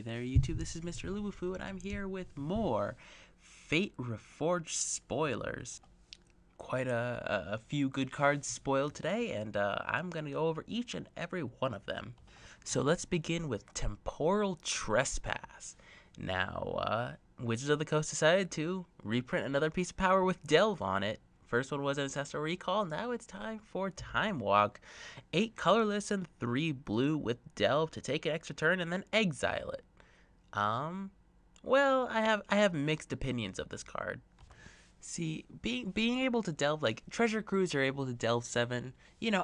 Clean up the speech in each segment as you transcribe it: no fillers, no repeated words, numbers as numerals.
there, YouTube. This is Mr. Lubufu, and I'm here with more Fate Reforged spoilers. Quite a few good cards spoiled today, and I'm going to go over each and every one of them. So let's begin with Temporal Trespass. Now, Wizards of the Coast decided to reprint another piece of power with Delve on it. First one was Ancestral Recall. Now it's time for Time Walk. 8 colorless and 3 blue with Delve to take an extra turn and then exile it. Well, I have mixed opinions of this card. See, being able to delve, like Treasure Crews are able to delve 7,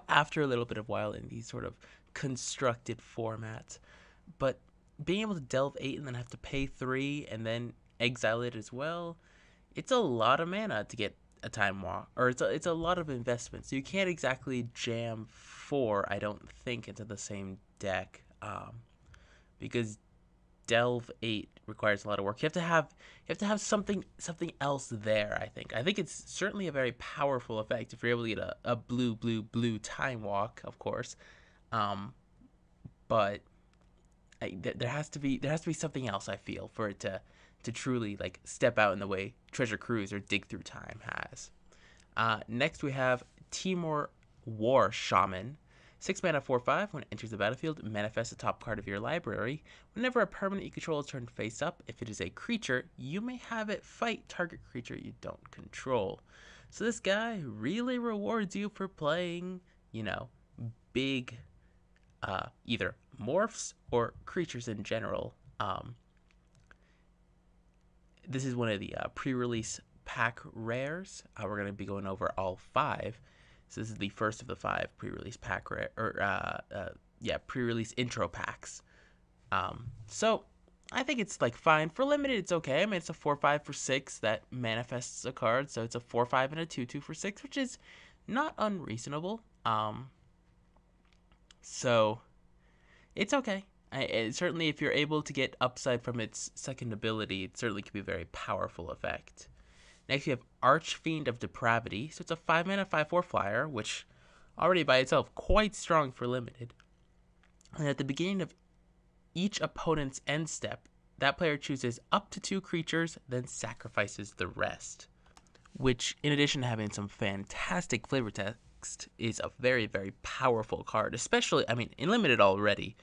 after a little bit of while in these sort of constructed formats. But being able to delve 8 and then have to pay 3 and then exile it as well, it's a lot of mana to get a Time Walk, or it's a lot of investment. So you can't exactly jam 4, I don't think, into the same deck, because Delve 8 requires a lot of work. You have to have something else there. I think it's certainly a very powerful effect if you're able to get a blue Time Walk, of course, but there has to be something else, I feel, for it to truly like step out in the way Treasure Cruise or Dig Through Time has. Next we have Timor War Shaman. 6 mana 4/5. When it enters the battlefield, manifest the top card of your library. Whenever a permanent you control is turned face up, if it is a creature, you may have it fight target creature you don't control. So this guy really rewards you for playing, big either morphs or creatures in general. This is one of the pre-release pack rares. We're going to be going over all 5. So this is the first of the 5 pre-release pack pre-release intro packs. So I think it's like fine for limited. It's okay. I mean, it's a 4/5 for 6 that manifests a card, so it's a 4/5 and a 2/2 for 6, which is not unreasonable. So it's okay. Certainly, if you're able to get upside from its second ability, it certainly could be a very powerful effect. Next, we have Archfiend of Depravity. So it's a 5 mana 5/4 flyer, which already by itself quite strong for limited. And at the beginning of each opponent's end step, that player chooses up to 2 creatures, then sacrifices the rest. Which, in addition to having some fantastic flavor text, is a very, very powerful card. Especially, in limited already.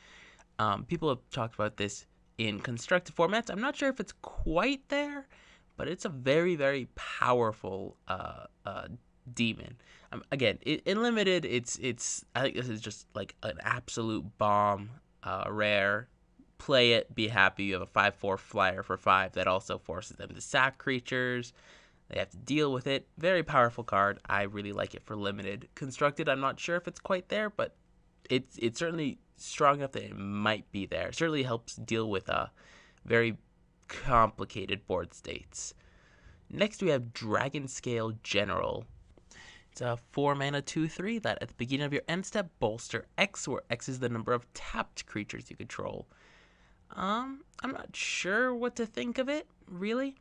People have talked about this in constructed formats. I'm not sure if it's quite there, but it's a very, very powerful demon. Again, in limited, it's. I think this is just like an absolute bomb, rare. Play it, be happy. You have a 5/4 flyer for 5 that also forces them to sack creatures. They have to deal with it. Very powerful card. I really like it for limited. Constructed, I'm not sure if it's quite there, but it's certainly strong enough that it might be there. It certainly helps deal with very complicated board states. Next we have Dragon Scale General. It's a 4 mana 2/3 that at the beginning of your end step, bolster X, where X is the number of tapped creatures you control. I'm not sure what to think of it, really.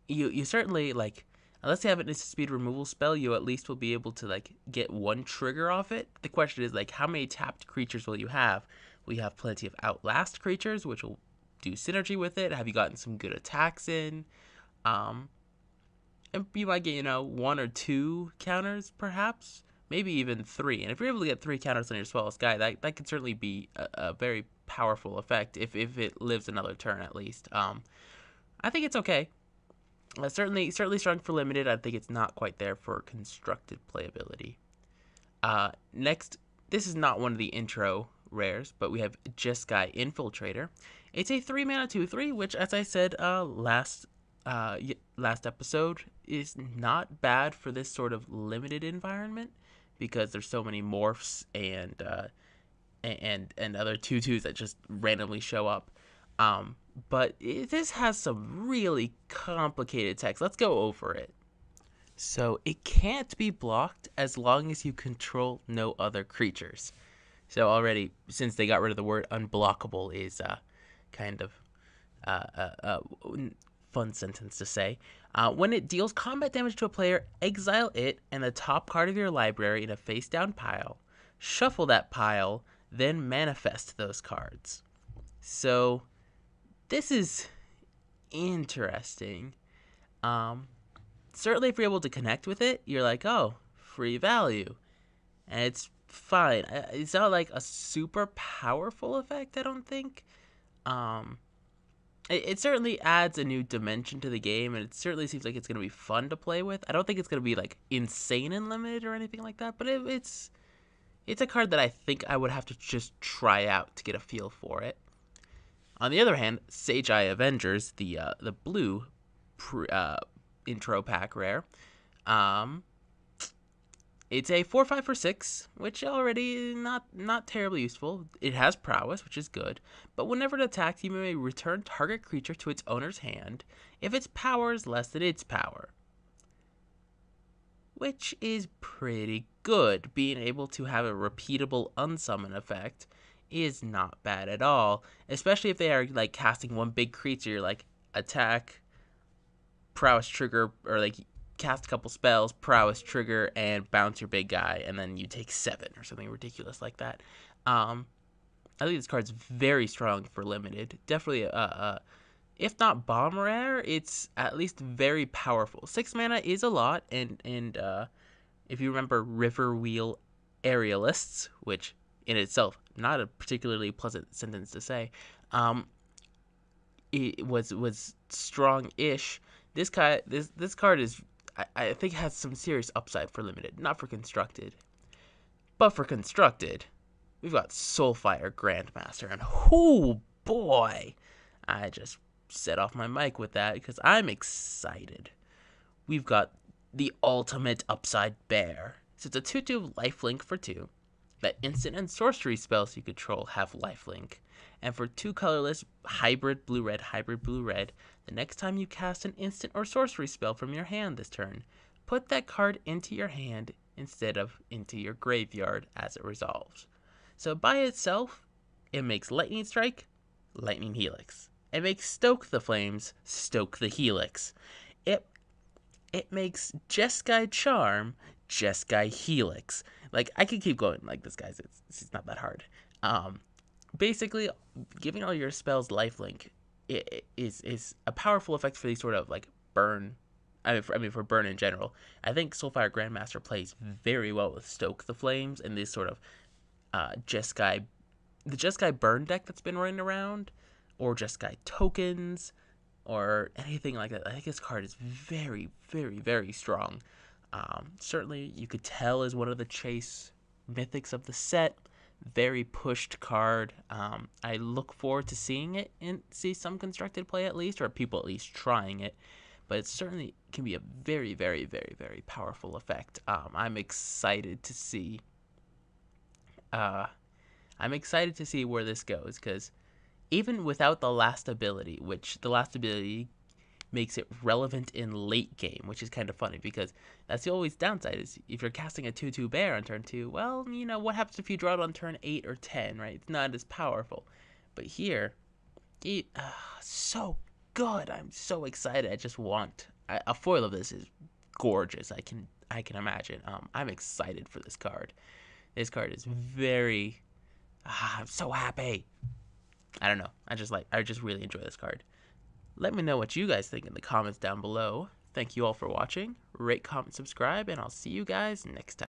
You certainly, unless you have an instant speed removal spell, you at least will be able to get one trigger off it. The question is how many tapped creatures will you have? Will you have plenty of Outlast creatures, which will do synergy with it? Have you gotten some good attacks in? And you might get 1 or 2 counters, perhaps, maybe even 3. And if you're able to get 3 counters on your Swellest Guy, that could certainly be a very powerful effect if it lives another turn at least. I think it's okay. Certainly strong for limited. I think it's not quite there for constructed playability. Next, this is not one of the intro rares, but we have Jeskai Infiltrator. It's a 3 mana 2/3, which, as I said last episode, is not bad for this sort of limited environment because there's so many morphs and other 2/2s that just randomly show up. But this has some really complicated text. Let's go over it. So it can't be blocked as long as you control no other creatures. So already, since they got rid of the word unblockable, is kind of a fun sentence to say. When it deals combat damage to a player, exile it and the top card of your library in a face-down pile. Shuffle that pile, then manifest those cards. So this is interesting. Um, Certainly, if you're able to connect with it, you're like, oh, free value, and it's fine. It's not like a super powerful effect, I don't think. Um, it certainly adds a new dimension to the game, and it certainly seems like it's going to be fun to play with. I don't think it's going to be like insane and limited or anything like that, but it's a card that I think I would have to just try out to get a feel for it. On the other hand, Sage Eye Avengers, the blue intro pack rare, um, it's a 4/5 for 6, which already not terribly useful. It has prowess, which is good, but whenever it attacks, you may return target creature to its owner's hand if its power is less than its power, which is pretty good. Being able to have a repeatable unsummon effect is not bad at all, especially if they are like casting one big creature, like attack, prowess trigger, or like cast a couple spells, prowess trigger, and bounce your big guy, and then you take 7 or something ridiculous like that. I think this card's very strong for limited. Definitely if not bomb rare, it's at least very powerful. 6 mana is a lot, and if you remember River Wheel Aerialists, which in itself not a particularly pleasant sentence to say, it was strong-ish. This card is I think has some serious upside for limited, not for constructed, but for constructed. We've got Soulfire Grandmaster, and oh boy, I just set off my mic with that because I'm excited. We've got the ultimate upside bear. So it's a 2/2 lifelink for 2. That instant and sorcery spells you control have lifelink. And for 2 colorless hybrid blue-red, the next time you cast an instant or sorcery spell from your hand this turn, put that card into your hand instead of into your graveyard as it resolves. So by itself, it makes Lightning Strike, Lightning Helix. It makes Stoke the Flames, Stoke the Helix. It makes Jeskai Charm, Jeskai Helix. Like, I could keep going like this, guys. It's not that hard. Basically, giving all your spells lifelink is a powerful effect for these sort of like burn. I mean, for burn in general. I think Soulfire Grandmaster plays very well with Stoke the Flames and this sort of Jeskai, the Jeskai burn deck that's been running around, or Jeskai tokens, or anything like that. I think this card is very, very, very strong. Certainly, you could tell is one of the chase mythics of the set. Very pushed card. I look forward to seeing it and see some constructed play at least, or people at least trying it. But it certainly can be a very, very, very, very powerful effect. I'm excited to see. I'm excited to see where this goes, because even without the last ability, which the last ability makes it relevant in late game, which is kind of funny because that's the always downside is if you're casting a 2/2 bear on turn 2, well, you know, what happens if you draw it on turn 8 or 10, right? It's not as powerful. But here, so good. I'm so excited. I just want a foil of this is gorgeous. I can imagine. I'm excited for this card. This card is very I'm so happy. I don't know. I just really enjoy this card. Let me know what you guys think in the comments down below. Thank you all for watching. Rate, comment, subscribe, and I'll see you guys next time.